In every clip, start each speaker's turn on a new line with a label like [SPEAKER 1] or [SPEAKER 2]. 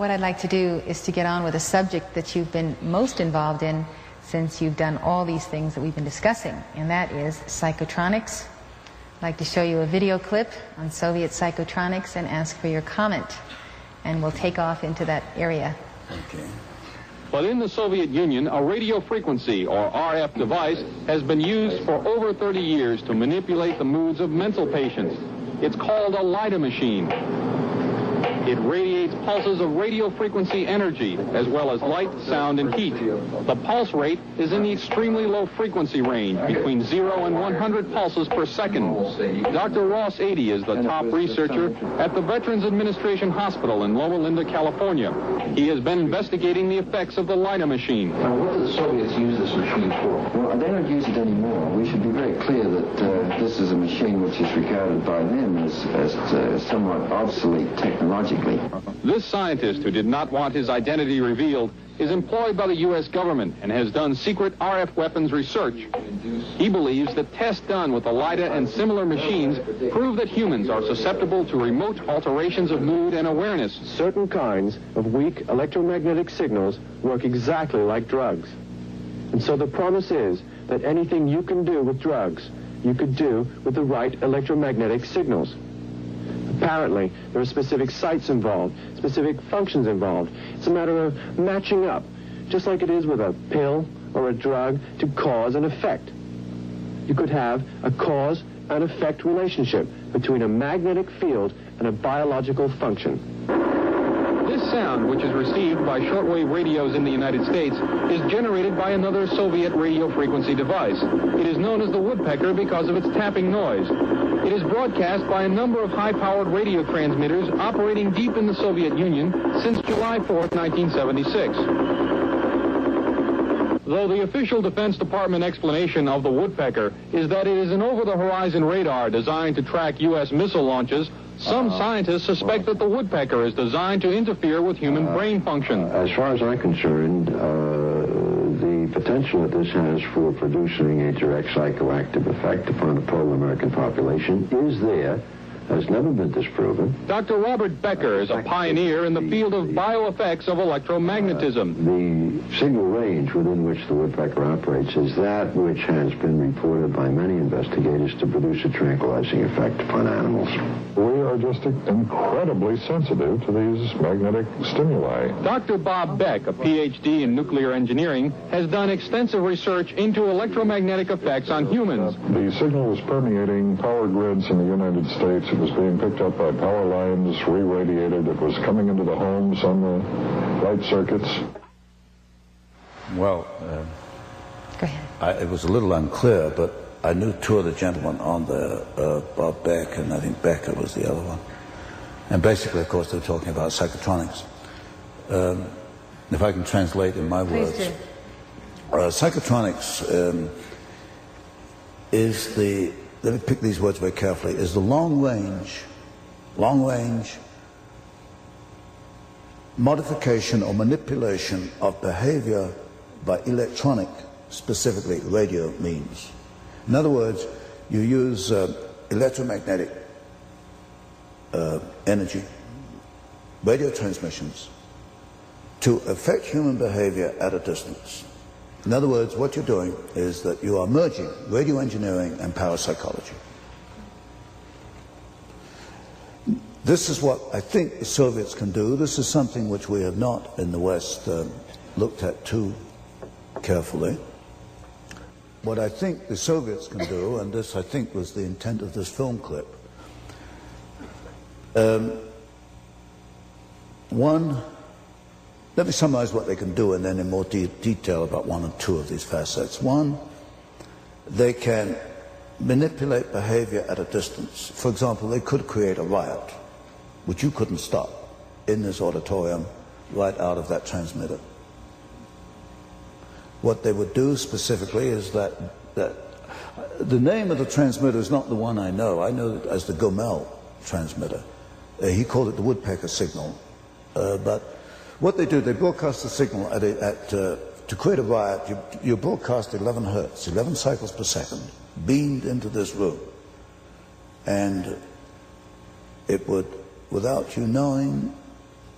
[SPEAKER 1] What I'd like to do is to get on with a subject that you've been most involved in since you've done all these things that we've been discussing, and that is psychotronics. I'd like to show you a video clip on Soviet psychotronics and ask for your comment, and we'll take off into that area.
[SPEAKER 2] Okay.
[SPEAKER 3] But in the Soviet Union, a radio frequency, or RF device, has been used for over 30 years to manipulate the moods of mental patients. It's called a LIDA machine. It radiates pulses of radio frequency energy, as well as light, sound, and heat. The pulse rate is in the extremely low frequency range, between 0 and 100 pulses per second. Dr. Ross Adey is the top researcher at the Veterans Administration Hospital in Loma Linda, California. He has been investigating the effects of the LIDA machine.
[SPEAKER 4] Now, what do the Soviets use this machine for? Well, they don't use it anymore. We should be very clear that this is a machine which is regarded by them as somewhat obsolete technologically.
[SPEAKER 3] This scientist, who did not want his identity revealed, is employed by the U.S. government and has done secret RF weapons research. He believes that tests done with the LIDA and similar machines prove that humans are susceptible to remote alterations of mood and awareness.
[SPEAKER 5] Certain kinds of weak electromagnetic signals work exactly like drugs. And so the promise is that anything you can do with drugs, you could do with the right electromagnetic signals. Apparently, there are specific sites involved, specific functions involved. It's a matter of matching up, just like it is with a pill or a drug, to cause and effect. You could have a cause and effect relationship between a magnetic field and a biological function.
[SPEAKER 3] This sound, which is received by shortwave radios in the United States, is generated by another Soviet radio frequency device. It is known as the woodpecker because of its tapping noise. It is broadcast by a number of high-powered radio transmitters operating deep in the Soviet Union since July 4, 1976. Though the official Defense Department explanation of the woodpecker is that it is an over-the-horizon radar designed to track U.S. missile launches, some scientists suspect that the woodpecker is designed to interfere with human brain function.
[SPEAKER 4] As far as I'm concerned, the potential that this has for producing a direct psychoactive effect upon the total American population is there. Has never been disproven.
[SPEAKER 3] Dr. Robert Becker is a pioneer in the field of bioeffects of electromagnetism.
[SPEAKER 4] The signal range within which the woodpecker operates is that which has been reported by many investigators to produce a tranquilizing effect upon animals.
[SPEAKER 6] We are just incredibly sensitive to these magnetic stimuli.
[SPEAKER 3] Dr. Bob Beck, a PhD in nuclear engineering, has done extensive research into electromagnetic effects on humans.
[SPEAKER 6] The signal was permeating power grids in the United States. It was being picked up by power lines, re-radiated. It was coming into the homes on the light circuits.
[SPEAKER 2] Well,
[SPEAKER 1] Go ahead.
[SPEAKER 2] it was a little unclear, but I knew two of the gentlemen on there, Bob Beck, and I think Becker was the other one. And basically, of course, they were talking about psychotronics. If I can translate in my words.
[SPEAKER 1] Please do.
[SPEAKER 2] Psychotronics is the, let me pick these words very carefully, is the long range modification or manipulation of behavior by electronic, specifically radio means. In other words, you use electromagnetic energy, radio transmissions, to affect human behavior at a distance. In other words, what you're doing is that you are merging radio engineering and parapsychology. This is what I think the Soviets can do. This is something which we have not in the West looked at too carefully. What I think the Soviets can do, and this I think was the intent of this film clip, let me summarize what they can do and then in more detail about one or two of these facets. One, they can manipulate behavior at a distance. For example, they could create a riot, which you couldn't stop, in this auditorium, right out of that transmitter. What they would do specifically is that the name of the transmitter is not the one I know. I know it as the Gomel transmitter. He called it the woodpecker signal. But what they do, they broadcast the signal to create a riot. You broadcast 11 hertz, 11 cycles per second, beamed into this room. And it would, without you knowing,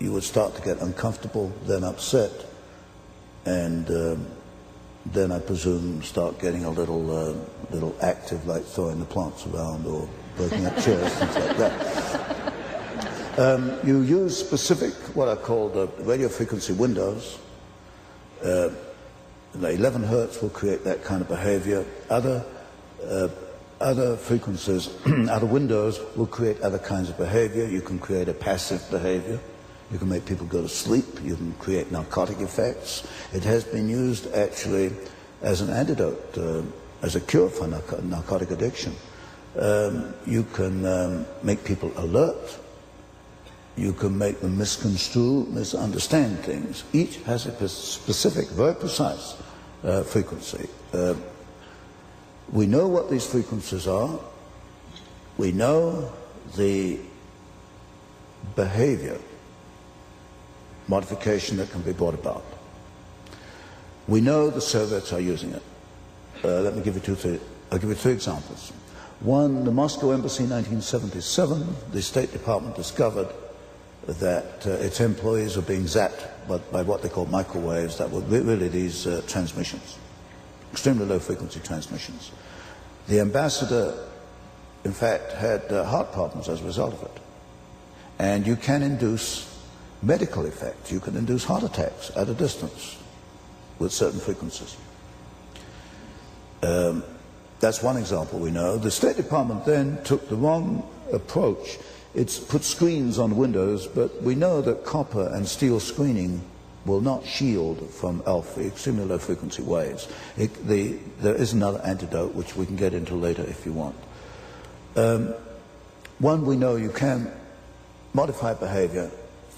[SPEAKER 2] you would start to get uncomfortable, then upset, and then I presume start getting a little active, like throwing the plants around or breaking up chairs, things like that. You use specific, what are called radio frequency windows. 11 hertz will create that kind of behavior. Other frequencies, other windows will create other kinds of behavior. You can create a passive behavior. You can make people go to sleep. You can create narcotic effects. It has been used actually as an antidote, as a cure for narcotic addiction. You can make people alert. You can make them misconstrue, misunderstand things. Each has a specific, very precise frequency. We know what these frequencies are. We know the behavior, modification that can be brought about. We know the Soviets are using it. Let me give you I'll give you three examples. One, the Moscow Embassy in 1977, the State Department discovered that its employees were being zapped by what they call microwaves, that were really these transmissions, extremely low frequency transmissions. The ambassador, in fact, had heart problems as a result of it. And you can induce medical effects. You can induce heart attacks at a distance with certain frequencies. That's one example we know. The State Department then took the wrong approach. It's put screens on windows, but we know that copper and steel screening will not shield from alpha, extremely low frequency waves. There is another antidote, which we can get into later if you want. One, we know you can modify behavior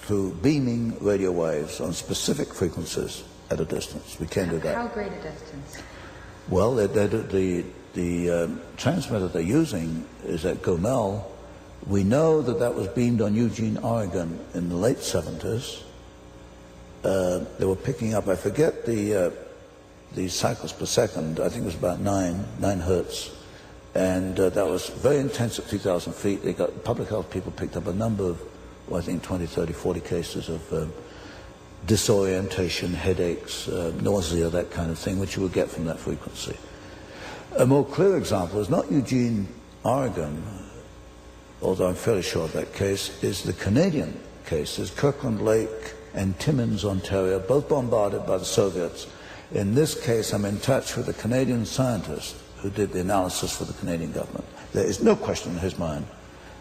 [SPEAKER 2] through beaming radio waves on specific frequencies at a distance. We can do that.
[SPEAKER 1] How great a distance?
[SPEAKER 2] Well, the transmitter they're using is at Gomel. We know that that was beamed on Eugene, Oregon in the late 70s. They were picking up, I forget the cycles per second, I think it was about 9 hertz. And that was very intense at 3,000 feet. They got, public health people picked up a number of, well, I think 20, 30, 40 cases of disorientation, headaches, nausea, that kind of thing, which you would get from that frequency. A more clear example is not Eugene, Oregon, although I'm fairly sure of that case, is the Canadian cases, Kirkland Lake and Timmins, Ontario, both bombarded by the Soviets. In this case, I'm in touch with a Canadian scientist who did the analysis for the Canadian government. There is no question in his mind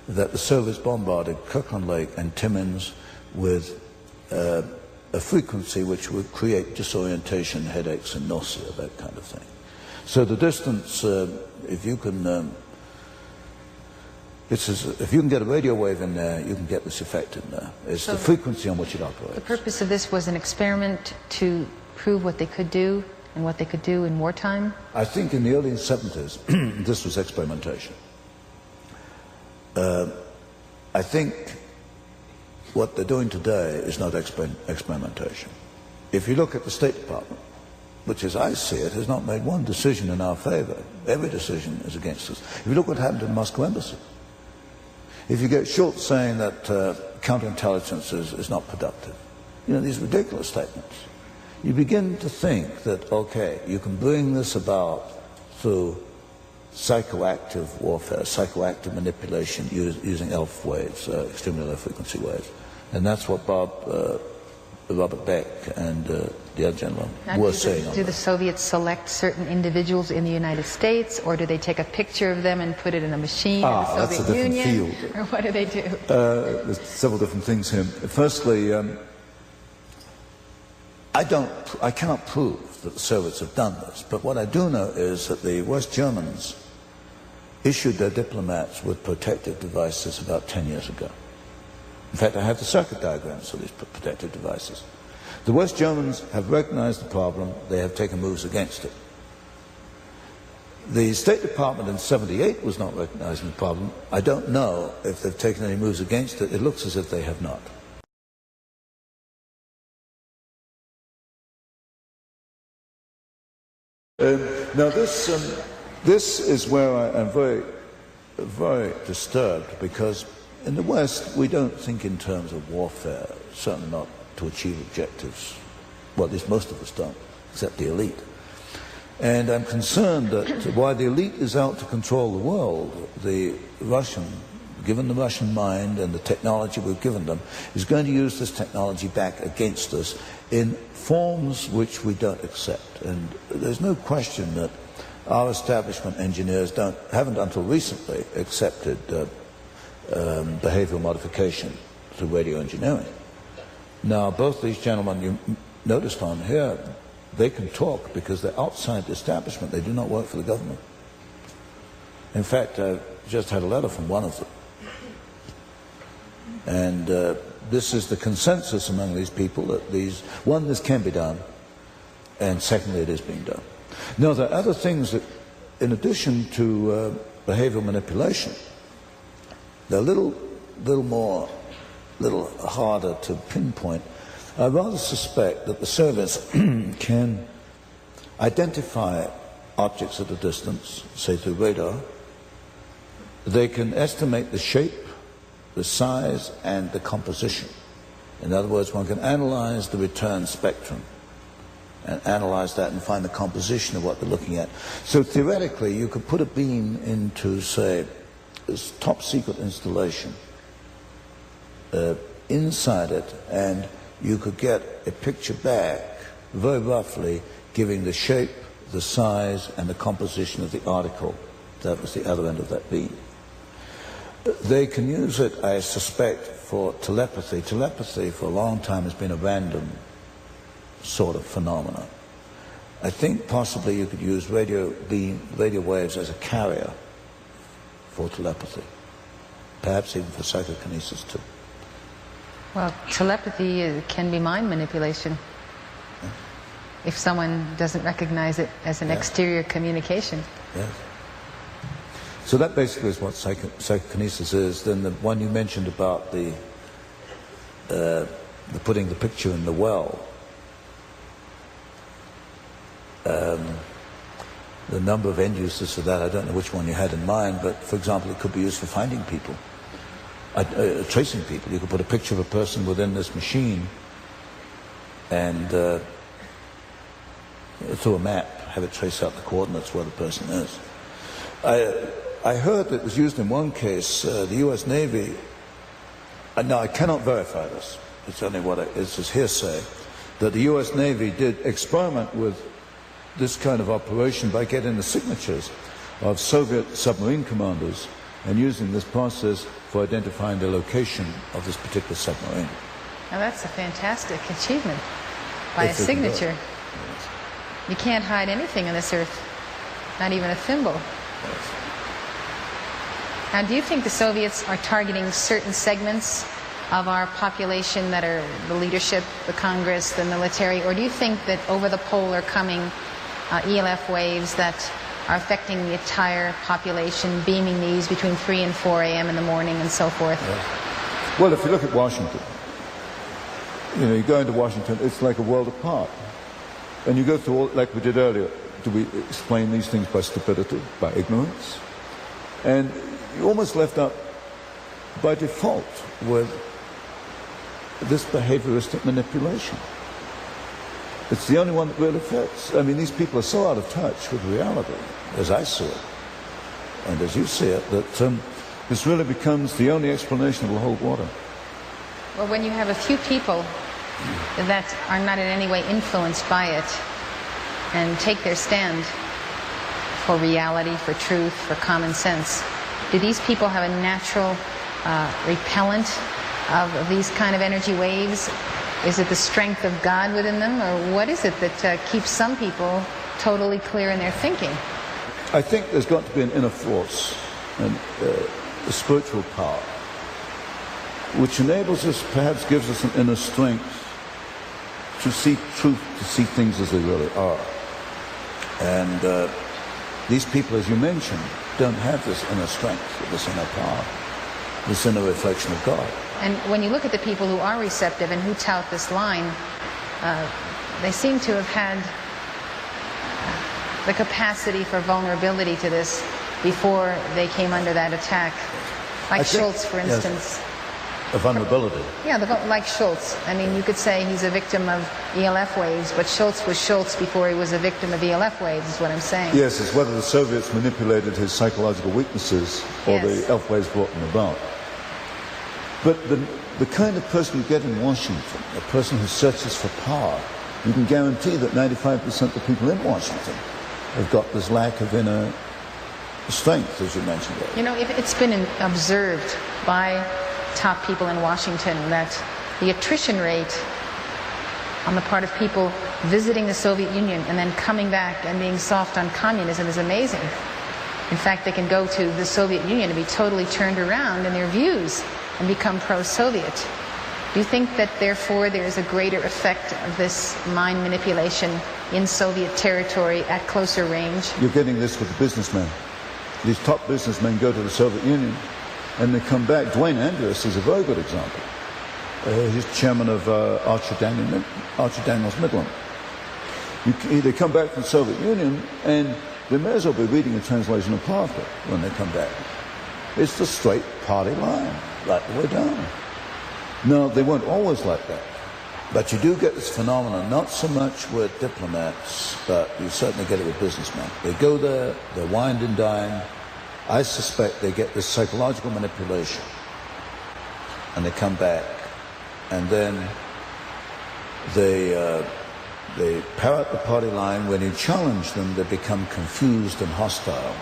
[SPEAKER 2] that the Soviets bombarded Kirkland Lake and Timmins with a frequency which would create disorientation, headaches, and nausea, that kind of thing. So the distance, if you can get a radio wave in there, you can get this effect in there. It's the frequency on which it operates.
[SPEAKER 1] The purpose of this was an experiment to prove what they could do and what they could do in wartime? I
[SPEAKER 2] think in the early 70s, this was experimentation. I think what they're doing today is not experimentation. If you look at the State Department, which as I see it, has not made one decision in our favor. Every decision is against us. If you look what happened in the Moscow Embassy, if you get Schultz saying that counterintelligence is not productive, you know, these ridiculous statements, you begin to think that, okay, you can bring this about through psychoactive warfare, psychoactive manipulation using ELF waves, extremely low frequency waves. And that's what Robert Beck and the other gentleman were saying.
[SPEAKER 1] Do the Soviets select certain individuals in the United States, or do they take a picture of them and put it in a machine in the Soviet Union? Field. Or what do they do?
[SPEAKER 2] There's several different things here. Firstly, I cannot prove that the Soviets have done this, but what I do know is that the West Germans issued their diplomats with protective devices about 10 years ago. In fact, I have the circuit diagrams for these protective devices. The West Germans have recognized the problem. They have taken moves against it. The State Department in '78 was not recognizing the problem. I don't know if they've taken any moves against it. It looks as if they have not. Now this is where I am very, very disturbed, because in the West we don't think in terms of warfare certainly not to achieve objectives. Well, at least most of us don't, except the elite. And I'm concerned that while the elite is out to control the world, the Russian, given the Russian mind and the technology we've given them, is going to use this technology back against us in forms which we don't accept. And there's no question that our establishment engineers haven't until recently accepted behavioral modification through radio engineering. Now, both these gentlemen you noticed on here, they can talk because they're outside the establishment. They do not work for the government. In fact, I just had a letter from one of them. And this is the consensus among these people that one, this can be done, and secondly, it is being done. Now, there are other things that, in addition to behavioral manipulation, they're a little harder to pinpoint. I rather suspect that the Soviets can identify objects at a distance, say through radar. They can estimate the shape, the size, and the composition. In other words, one can analyze the return spectrum and analyze that and find the composition of what they're looking at. So theoretically, you could put a beam into, say, this top secret installation inside it, and you could get a picture back, very roughly, giving the shape, the size, and the composition of the article that was the other end of that beam. They can use it, I suspect, for telepathy. Telepathy for a long time has been a random sort of phenomenon. I think possibly you could use radio waves as a carrier for telepathy, perhaps even for psychokinesis too.
[SPEAKER 1] Well, telepathy can be mind manipulation if someone doesn't recognize it as an exterior communication.
[SPEAKER 2] Yes. So that basically is what psychokinesis is. Then the one you mentioned about the putting the picture in the well, the number of end uses for that, I don't know which one you had in mind, but for example, it could be used for finding people. Tracing people. You could put a picture of a person within this machine and through a map have it trace out the coordinates where the person is. I heard that it was used in one case, the US Navy, now I cannot verify this, it's only it's just hearsay, that the US Navy did experiment with this kind of operation by getting the signatures of Soviet submarine commanders and using this process for identifying the location of this particular submarine.
[SPEAKER 1] Now that's a fantastic achievement by a signature.
[SPEAKER 2] Yes.
[SPEAKER 1] You can't hide anything on this earth, not even a thimble.
[SPEAKER 2] Yes.
[SPEAKER 1] Now, do you think the Soviets are targeting certain segments of our population that are the leadership, the Congress, the military, or do you think that over the pole are coming ELF waves that are affecting the entire population, beaming these between 3 and 4 a.m. in the morning and so forth?
[SPEAKER 2] Yes. Well, if you look at Washington, you go into Washington, it's like a world apart. And you go through all, like we did earlier, do we explain these things by stupidity, by ignorance? And you're almost left up by default with this behavioristic manipulation. It's the only one that really fits. I mean, these people are so out of touch with reality, as I see it, and as you see it, that this really becomes the only explanation will hold water.
[SPEAKER 1] Well, when you have a few people that are not in any way influenced by it and take their stand for reality, for truth, for common sense, do these people have a natural repellent of these kind of energy waves? Is it the strength of God within them, or what is it that keeps some people totally clear in their thinking?
[SPEAKER 2] I think there's got to be an inner force, and a spiritual power, which enables us, perhaps gives us an inner strength to see truth, to see things as they really are. And these people, as you mentioned, don't have this inner strength, this inner power, this inner reflection of God.
[SPEAKER 1] And when you look at the people who are receptive and who tout this line, they seem to have had the capacity for vulnerability to this before they came under that attack. Like Schultz, for instance.
[SPEAKER 2] Yes. A vulnerability.
[SPEAKER 1] Yeah, like Schultz. I mean, you could say he's a victim of ELF waves, but Schultz was Schultz before he was a victim of ELF waves, is what I'm saying.
[SPEAKER 2] Yes, it's whether the Soviets manipulated his psychological weaknesses or the ELF waves brought them about. But the kind of person you get in Washington, a person who searches for power, you can guarantee that 95% of the people in Washington have got this lack of inner strength, as you mentioned earlier.
[SPEAKER 1] You know, it's been observed by top people in Washington that the attrition rate on the part of people visiting the Soviet Union and then coming back and being soft on communism is amazing. In fact, they can go to the Soviet Union and be totally turned around in their views and become pro-Soviet. Do you think that therefore there is a greater effect of this mind manipulation in Soviet territory at closer range?
[SPEAKER 2] You're getting this with the businessmen. These top businessmen go to the Soviet Union and they come back. Dwayne Andrews is a very good example. He's chairman of Archer Daniels Midland. They come back from the Soviet Union and they may as well be reading a translation of pamphlet when they come back. It's the straight party line, right the way down. No, they weren't always like that. But you do get this phenomenon, not so much with diplomats, but you certainly get it with businessmen. They go there, they're wined and dined. I suspect they get this psychological manipulation. And they come back, and then they parrot the party line. When you challenge them, they become confused and hostile.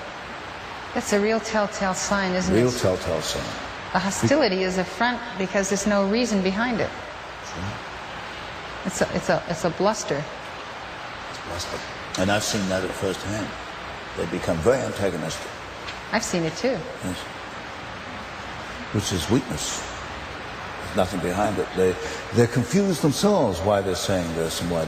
[SPEAKER 1] That's a real telltale sign, isn't it?
[SPEAKER 2] Real telltale sign.
[SPEAKER 1] The hostility is a front because there's no reason behind it. It's a bluster.
[SPEAKER 2] It's bluster. And I've seen that at first hand. They become very antagonistic.
[SPEAKER 1] I've seen it too.
[SPEAKER 2] Yes. Which is weakness. There's nothing behind it. They're confused themselves why they're saying this and why